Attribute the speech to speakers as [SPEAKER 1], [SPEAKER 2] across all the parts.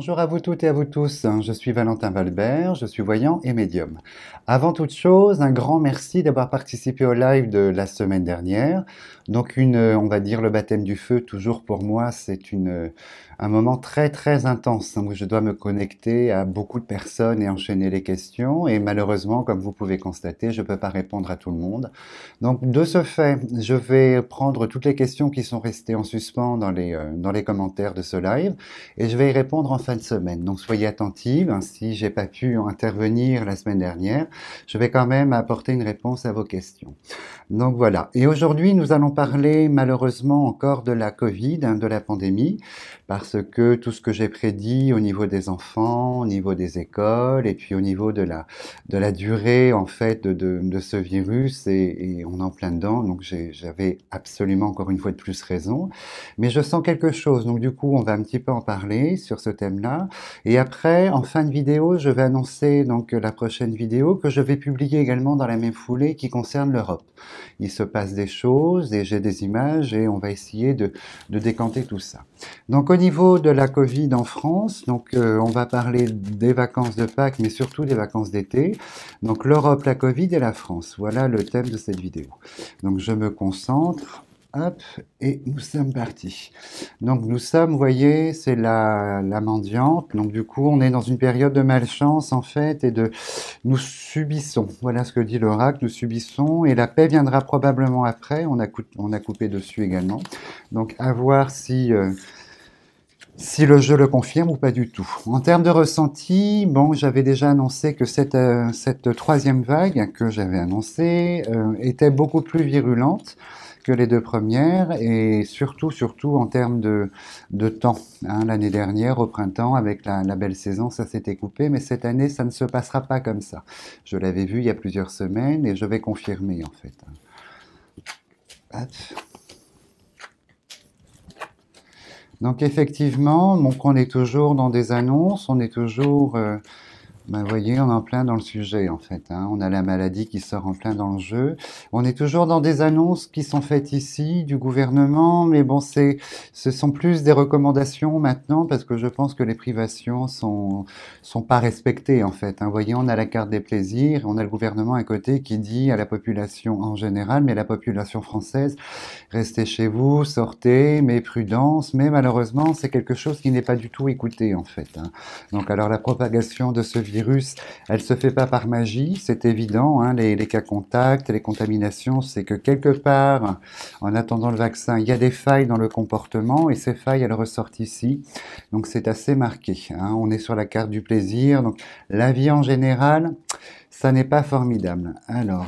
[SPEAKER 1] Bonjour à vous toutes et à vous tous, je suis Valentin Valbert, je suis voyant et médium. Avant toute chose, un grand merci d'avoir participé au live de la semaine dernière. Donc on va dire le baptême du feu, toujours pour moi, c'est un moment très très intense, où je dois me connecter à beaucoup de personnes et enchaîner les questions. Et malheureusement, comme vous pouvez constater, je ne peux pas répondre à tout le monde. Donc de ce fait, je vais prendre toutes les questions qui sont restées en suspens dans les commentaires de ce live et je vais y répondre en fin de semaine. Donc soyez attentifs, si j'ai pas pu intervenir la semaine dernière, je vais quand même apporter une réponse à vos questions. Donc voilà. Et aujourd'hui, nous allons parler malheureusement encore de la Covid, de la pandémie, parce que tout ce que j'ai prédit au niveau des enfants, au niveau des écoles, et puis au niveau de la durée en fait de ce virus, et on est en plein dedans, donc j'avais absolument encore une fois de plus raison. Mais je sens quelque chose, donc du coup, on va un petit peu en parler sur ce thème-là. Et après, en fin de vidéo, je vais annoncer donc la prochaine vidéo que je vais publier également dans la même foulée qui concerne l'Europe. Il se passe des choses et j'ai des images et on va essayer de décanter tout ça. Donc au niveau de la Covid en France, donc on va parler des vacances de Pâques, mais surtout des vacances d'été. Donc l'Europe, la Covid et la France. Voilà le thème de cette vidéo. Donc je me concentre. Hop, et nous sommes partis. Donc nous sommes, vous voyez, c'est la mendiante. Donc du coup, on est dans une période de malchance en fait et nous subissons. Voilà ce que dit l'oracle, nous subissons et la paix viendra probablement après. On a coupé dessus également. Donc à voir si le jeu le confirme ou pas du tout. En termes de ressenti, bon, j'avais déjà annoncé que cette troisième vague que j'avais annoncée était beaucoup plus virulente que les deux premières et surtout en termes de temps. L'année dernière, au printemps, avec la belle saison, ça s'était coupé, mais cette année, ça ne se passera pas comme ça. Je l'avais vu il y a plusieurs semaines et je vais confirmer en fait. Hop. Donc effectivement, donc on est toujours dans des annonces, on est toujours vous voyez, on est en plein dans le sujet en fait. On a la maladie qui sort en plein dans le jeu. On est toujours dans des annonces qui sont faites ici du gouvernement, mais bon, ce sont plus des recommandations maintenant parce que je pense que les privations sont pas respectées en fait. Vous voyez, on a la carte des plaisirs, on a le gouvernement à côté qui dit à la population en général, mais la population française, restez chez vous, sortez, mais prudence. Mais malheureusement, c'est quelque chose qui n'est pas du tout écouté en fait. Donc alors la propagation de ce virus, elle se fait pas par magie, c'est évident. Les cas contacts, les contaminations, c'est que quelque part, en attendant le vaccin, il y a des failles dans le comportement et ces failles, elles ressortent ici. Donc c'est assez marqué. On est sur la carte du plaisir. Donc la vie en général, ça n'est pas formidable. Alors.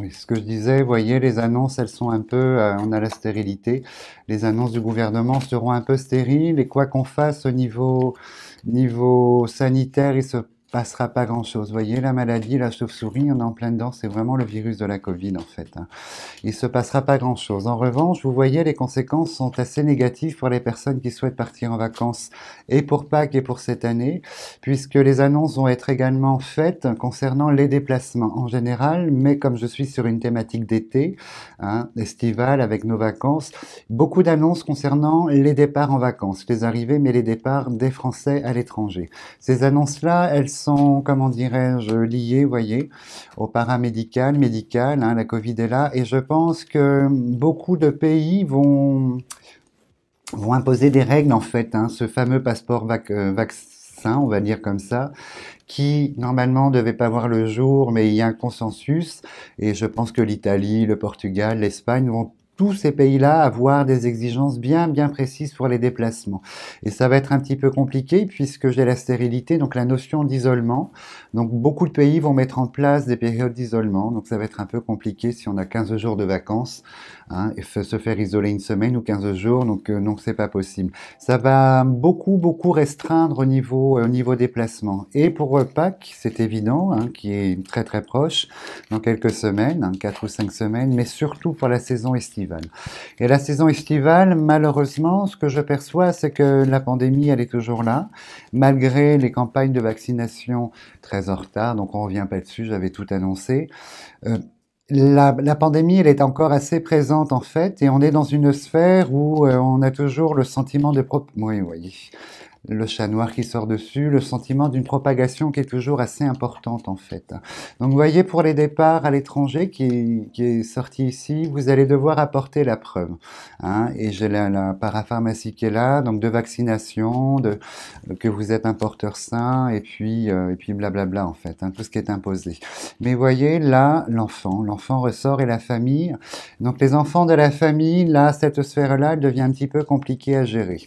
[SPEAKER 1] Oui, ce que je disais, vous voyez, les annonces, elles sont un peu, on a la stérilité. Les annonces du gouvernement seront un peu stériles et quoi qu'on fasse au niveau sanitaire, il se passera pas grand-chose. Vous voyez, la maladie, la chauve-souris, on est en plein dedans, c'est vraiment le virus de la Covid en fait. Il se passera pas grand-chose. En revanche, vous voyez, les conséquences sont assez négatives pour les personnes qui souhaitent partir en vacances et pour Pâques et pour cette année, puisque les annonces vont être également faites concernant les déplacements en général, mais comme je suis sur une thématique d'été, estivale avec nos vacances, beaucoup d'annonces concernant les départs en vacances, les arrivées, mais les départs des Français à l'étranger. Ces annonces-là, elles sont, comment dirais-je, liées, vous voyez, au paramédical, médical, la Covid est là, et je pense que beaucoup de pays vont imposer des règles en fait, ce fameux passeport vaccin, on va dire comme ça, qui normalement devait pas voir le jour, mais il y a un consensus, et je pense que l'Italie, le Portugal, l'Espagne vont tous ces pays-là avoir des exigences bien précises pour les déplacements. Et ça va être un petit peu compliqué puisque j'ai la stérilité, donc la notion d'isolement. Donc beaucoup de pays vont mettre en place des périodes d'isolement, donc ça va être un peu compliqué si on a 15 jours de vacances, et se faire isoler une semaine ou 15 jours, donc c'est pas possible. Ça va beaucoup restreindre au niveau déplacement. Et pour Pâques, c'est évident, qui est très proche, dans quelques semaines, 4 ou 5 semaines, mais surtout pour la saison estivale. Et la saison estivale, malheureusement, ce que je perçois, c'est que la pandémie, elle est toujours là, malgré les campagnes de vaccination très en retard, donc on revient pas dessus, j'avais tout annoncé. La pandémie, elle est encore assez présente en fait, et on est dans une sphère où on a toujours le sentiment de... Oui, oui. le chat noir qui sort dessus, le sentiment d'une propagation qui est toujours assez importante en fait. Donc vous voyez, pour les départs à l'étranger qui est sorti ici, vous allez devoir apporter la preuve. Hein, et j'ai la parapharmacie qui est là, donc de vaccination, que vous êtes un porteur sain, et puis blablabla en fait, hein, tout ce qui est imposé. Mais vous voyez, là, l'enfant ressort et la famille. Donc les enfants de la famille, là, cette sphère-là, elle devient un petit peu compliquée à gérer.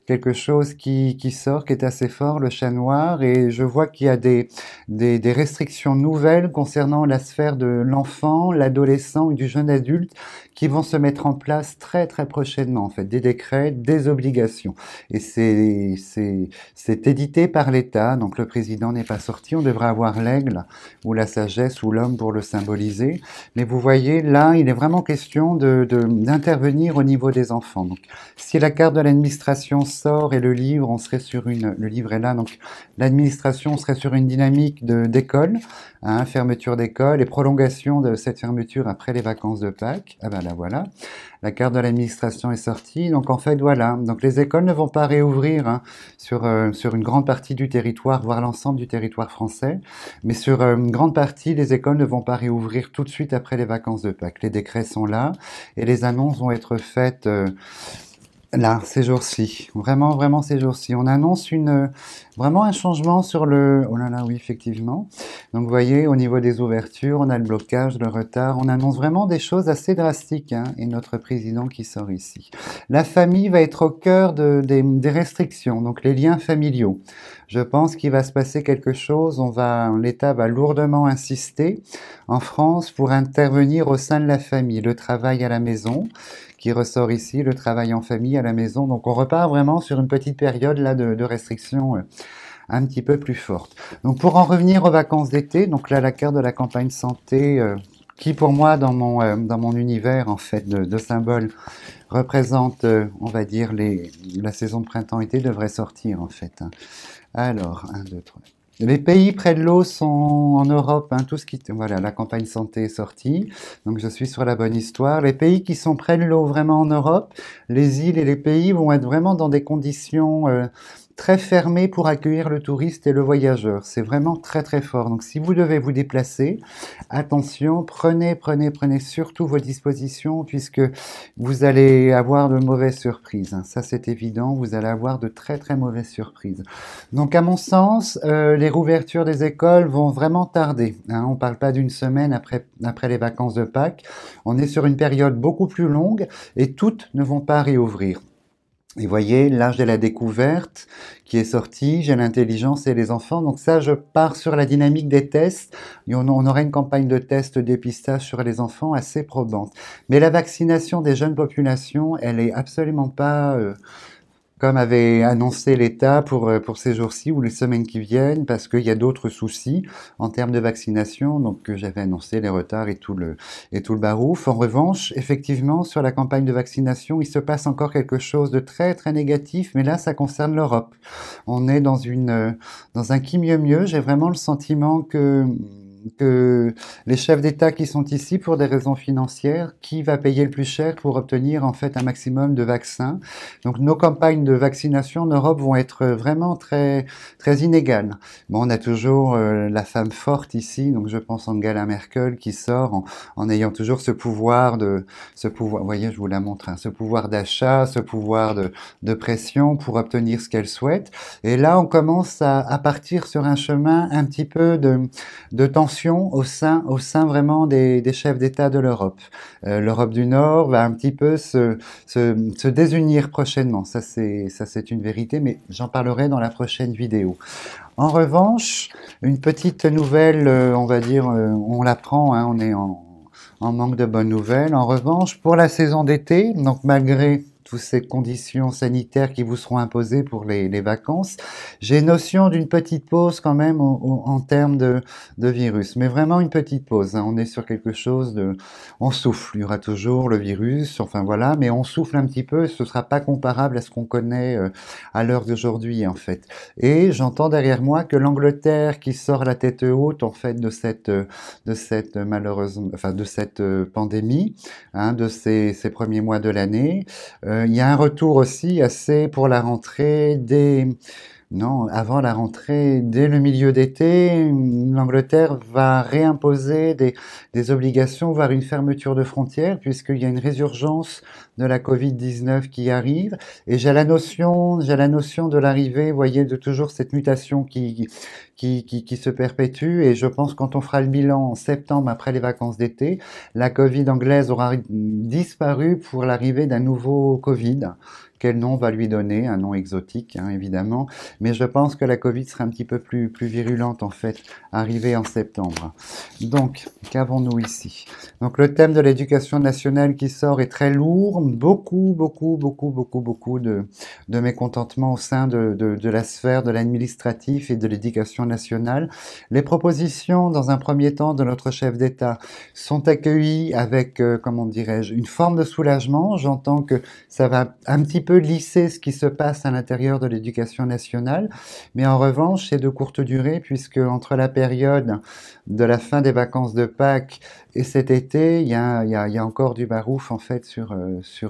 [SPEAKER 1] Quelque chose qui sort, qui est assez fort, le chat noir, et je vois qu'il y a des restrictions nouvelles concernant la sphère de l'enfant, l'adolescent et du jeune adulte qui vont se mettre en place très très prochainement, en fait, des décrets, des obligations. Et c'est édité par l'État, donc le président n'est pas sorti, on devrait avoir l'aigle ou la sagesse ou l'homme pour le symboliser. Mais vous voyez, là, il est vraiment question d'intervenir au niveau des enfants. Donc, si la carte de l'administration sort et le livre, on serait sur le livre est là, donc l'administration serait sur une dynamique d'école, hein, fermeture d'école et prolongation de cette fermeture après les vacances de Pâques. Ah ben là voilà, la carte de l'administration est sortie. Donc en fait voilà, donc les écoles ne vont pas réouvrir hein, sur une grande partie du territoire, voire l'ensemble du territoire français, mais sur une grande partie, les écoles ne vont pas réouvrir tout de suite après les vacances de Pâques. Les décrets sont là et les annonces vont être faites. Là, ces jours-ci, vraiment, vraiment ces jours-ci, on annonce vraiment un changement sur le... Oh là là, oui, effectivement. Donc, vous voyez, au niveau des ouvertures, on a le blocage, le retard, on annonce vraiment des choses assez drastiques, hein, et notre président qui sort ici. La famille va être au cœur des restrictions, donc les liens familiaux. Je pense qu'il va se passer quelque chose, l'État va lourdement insister en France pour intervenir au sein de la famille, le travail à la maison, qui ressort ici, le travail en famille à la maison. Donc on repart vraiment sur une petite période là de restrictions un petit peu plus forte. Donc pour en revenir aux vacances d'été, donc là la carte de la campagne santé, qui pour moi dans mon univers en fait de symboles représente, on va dire la saison de printemps-été devrait sortir en fait. Hein. Alors 1, 2, 3. Les pays près de l'eau sont en Europe, hein, tout ce qui... Voilà, la campagne santé est sortie, donc je suis sur la bonne histoire. Les pays qui sont près de l'eau vraiment en Europe, les îles et les pays vont être vraiment dans des conditions très fermées pour accueillir le touriste et le voyageur. C'est vraiment très très fort. Donc si vous devez vous déplacer, attention, prenez surtout vos dispositions puisque vous allez avoir de mauvaises surprises. Hein. Ça c'est évident, vous allez avoir de très très mauvaises surprises. Donc à mon sens, les rouvertures des écoles vont vraiment tarder. Hein. On ne parle pas d'une semaine après les vacances de Pâques. On est sur une période beaucoup plus longue et toutes ne vont pas réouvrir. Et voyez, l'âge de la découverte qui est sorti, j'ai l'intelligence et les enfants. Donc ça, je pars sur la dynamique des tests. Et on aura une campagne de tests dépistage sur les enfants assez probante. Mais la vaccination des jeunes populations, elle est absolument pas... comme avait annoncé l'État pour ces jours-ci ou les semaines qui viennent, parce qu'il y a d'autres soucis en termes de vaccination, donc que j'avais annoncé les retards et tout le barouf. En revanche, effectivement, sur la campagne de vaccination, il se passe encore quelque chose de très très négatif, mais là, ça concerne l'Europe. On est dans un qui mieux mieux. J'ai vraiment le sentiment que les chefs d'État qui sont ici pour des raisons financières, qui va payer le plus cher pour obtenir en fait un maximum de vaccins. Donc nos campagnes de vaccination en Europe vont être vraiment très très inégales. Bon, on a toujours la femme forte ici, donc je pense Angela Merkel qui sort en ayant toujours ce pouvoir, vous voyez, je vous la montre, hein, ce pouvoir d'achat, ce pouvoir de pression pour obtenir ce qu'elle souhaite. Et là, on commence à partir sur un chemin un petit peu de tension au sein vraiment des chefs d'État de l'Europe. L'Europe du Nord va un petit peu se désunir prochainement. Ça, c'est une vérité, mais j'en parlerai dans la prochaine vidéo. En revanche, une petite nouvelle, on va dire, on l'apprend, hein, on est en manque de bonnes nouvelles. En revanche, pour la saison d'été, donc malgré toutes ces conditions sanitaires qui vous seront imposées pour les vacances, j'ai notion d'une petite pause quand même en termes de virus, mais vraiment une petite pause. Hein. On est sur quelque chose on souffle. Il y aura toujours le virus, enfin voilà, mais on souffle un petit peu. Ce sera pas comparable à ce qu'on connaît à l'heure d'aujourd'hui en fait. Et j'entends derrière moi que l'Angleterre qui sort la tête haute en fait de cette malheureuse, enfin de cette pandémie, hein, de ces premiers mois de l'année. Il y a un retour aussi assez pour la rentrée non, avant la rentrée, dès le milieu d'été, l'Angleterre va réimposer des obligations, voire une fermeture de frontières, puisqu'il y a une résurgence de la Covid-19 qui arrive. Et j'ai la notion de l'arrivée, vous voyez, de toujours cette mutation qui se perpétue. Et je pense quand on fera le bilan en septembre après les vacances d'été, la Covid anglaise aura disparu pour l'arrivée d'un nouveau Covid. Quel nom on va lui donner? Un nom exotique, hein, évidemment. Mais je pense que la Covid sera un petit peu plus virulente, en fait, arrivée en septembre. Donc, qu'avons-nous ici? Donc, le thème de l'éducation nationale qui sort est très lourd. Beaucoup de mécontentement au sein de la sphère de l'administratif et de l'éducation nationale. Les propositions, dans un premier temps, de notre chef d'État sont accueillies avec, comment dirais-je, une forme de soulagement. J'entends que ça va un petit peu lisser ce qui se passe à l'intérieur de l'éducation nationale, mais en revanche, c'est de courte durée, puisque entre la période de la fin des vacances de Pâques et cet été, il y a encore du barouf, en fait, sur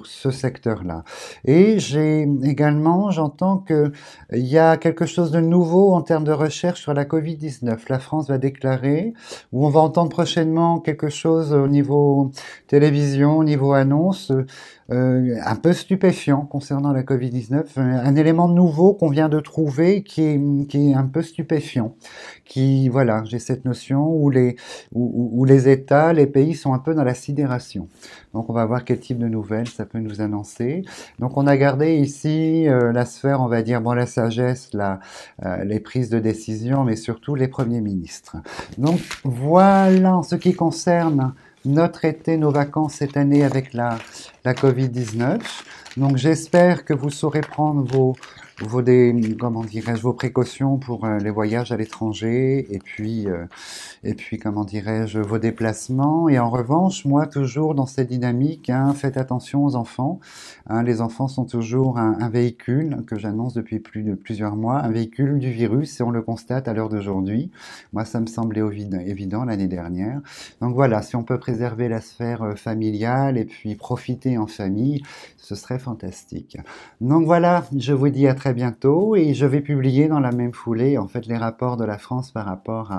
[SPEAKER 1] ce secteur-là. Et j'entends que il y a quelque chose de nouveau en termes de recherche sur la Covid-19. La France va déclarer, ou on va entendre prochainement quelque chose au niveau télévision, au niveau annonce, un peu stupéfiant concernant la Covid-19, un élément nouveau qu'on vient de trouver qui est un peu stupéfiant. Voilà, j'ai cette notion où les États, les pays sont un peu dans la sidération. Donc on va voir quel type de nouvelles ça peut nous annoncer. Donc on a gardé ici la sphère, on va dire, bon, la sagesse, les prises de décision, mais surtout les premiers ministres. Donc voilà en ce qui concerne notre été, nos vacances cette année avec la Covid-19. Donc j'espère que vous saurez prendre comment dirais-je, vos précautions pour les voyages à l'étranger et puis comment dirais-je, vos déplacements. Et en revanche, moi toujours dans cette dynamique, hein, faites attention aux enfants. Hein, les enfants sont toujours un véhicule que j'annonce depuis plusieurs mois, un véhicule du virus et on le constate à l'heure d'aujourd'hui. Moi, ça me semblait évident l'année dernière. Donc voilà, si on peut préserver la sphère familiale et puis profiter en famille, ce serait fantastique. Donc voilà, je vous dis à très bientôt et je vais publier dans la même foulée en fait les rapports de la France par rapport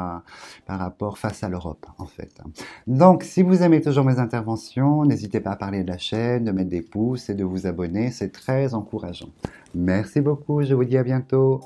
[SPEAKER 1] face à l'Europe en fait. Donc si vous aimez toujours mes interventions, n'hésitez pas à parler de la chaîne, de mettre des pouces et de vous abonner, c'est très encourageant. Merci beaucoup, je vous dis à bientôt.